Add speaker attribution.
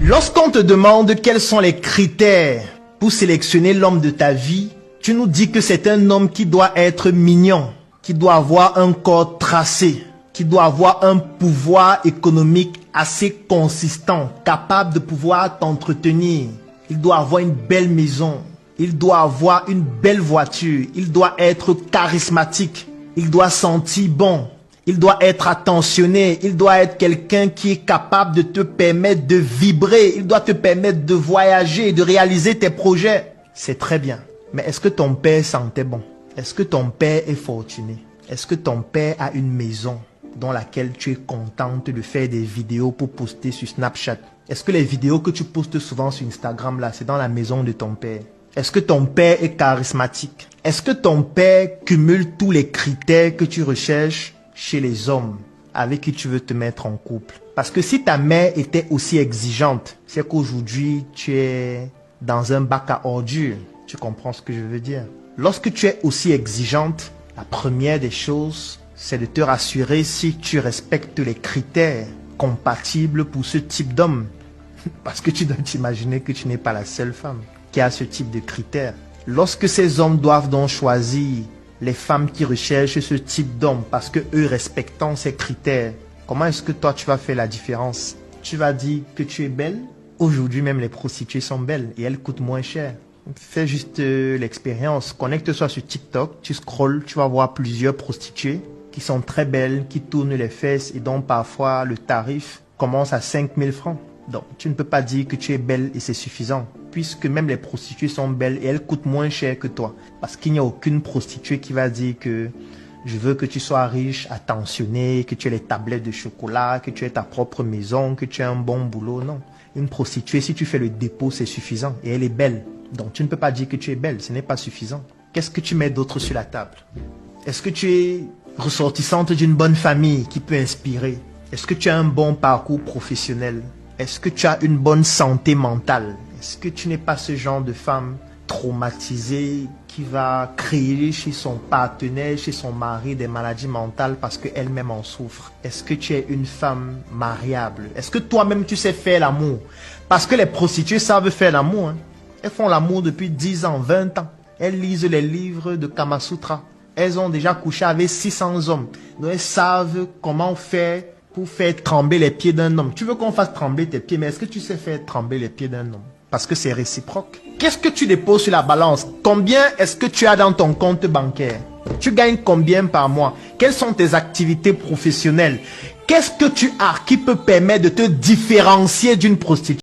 Speaker 1: Lorsqu'on te demande quels sont les critères pour sélectionner l'homme de ta vie, tu nous dis que c'est un homme qui doit être mignon, qui doit avoir un corps tracé, qui doit avoir un pouvoir économique assez consistant, capable de pouvoir t'entretenir. Il doit avoir une belle maison, il doit avoir une belle voiture, il doit être charismatique, il doit sentir bon. Il doit être attentionné, il doit être quelqu'un qui est capable de te permettre de vibrer, il doit te permettre de voyager, de réaliser tes projets. C'est très bien. Mais est-ce que ton père sentait bon? Est-ce que ton père est fortuné? Est-ce que ton père a une maison dans laquelle tu es contente de faire des vidéos pour poster sur Snapchat? Est-ce que les vidéos que tu postes souvent sur Instagram là, c'est dans la maison de ton père? Est-ce que ton père est charismatique? Est-ce que ton père cumule tous les critères que tu recherches chez les hommes avec qui tu veux te mettre en couple? Parce que si ta mère était aussi exigeante, c'est qu'aujourd'hui tu es dans un bac à ordures. Tu comprends ce que je veux dire? Lorsque tu es aussi exigeante, la première des choses, c'est de te rassurer si tu respectes les critères compatibles pour ce type d'homme. Parce que tu dois t'imaginer que tu n'es pas la seule femme qui a ce type de critères. Lorsque ces hommes doivent donc choisir les femmes qui recherchent ce type d'homme parce que eux respectant ces critères, comment est-ce que toi tu vas faire la différence? Tu vas dire que tu es belle? Aujourd'hui même les prostituées sont belles et elles coûtent moins cher. Fais juste l'expérience, connecte-toi sur TikTok, tu scrolles, tu vas voir plusieurs prostituées qui sont très belles, qui tournent les fesses et dont parfois le tarif commence à 5000 francs. Donc tu ne peux pas dire que tu es belle et c'est suffisant, puisque même les prostituées sont belles et elles coûtent moins cher que toi. Parce qu'il n'y a aucune prostituée qui va dire que je veux que tu sois riche, attentionné, que tu aies les tablettes de chocolat, que tu aies ta propre maison, que tu aies un bon boulot. Non. Une prostituée, si tu fais le dépôt, c'est suffisant et elle est belle. Donc tu ne peux pas dire que tu es belle, ce n'est pas suffisant. Qu'est-ce que tu mets d'autre sur la table? Est-ce que tu es ressortissante d'une bonne famille qui peut inspirer? Est-ce que tu as un bon parcours professionnel? Est-ce que tu as une bonne santé mentale? Est-ce que tu n'es pas ce genre de femme traumatisée qui va créer chez son partenaire, chez son mari des maladies mentales parce qu'elle-même en souffre? Est-ce que tu es une femme mariable? Est-ce que toi-même tu sais faire l'amour? Parce que les prostituées savent faire l'amour. Hein. Elles font l'amour depuis 10 ans, 20 ans. Elles lisent les livres de Kama Sutra. Elles ont déjà couché avec 600 hommes. Donc elles savent comment faire pour faire trembler les pieds d'un homme. Tu veux qu'on fasse trembler tes pieds, mais est-ce que tu sais faire trembler les pieds d'un homme? Parce que c'est réciproque. Qu'est-ce que tu déposes sur la balance? Combien est-ce que tu as dans ton compte bancaire? Tu gagnes combien par mois? Quelles sont tes activités professionnelles? Qu'est-ce que tu as qui peut permettre de te différencier d'une prostituée?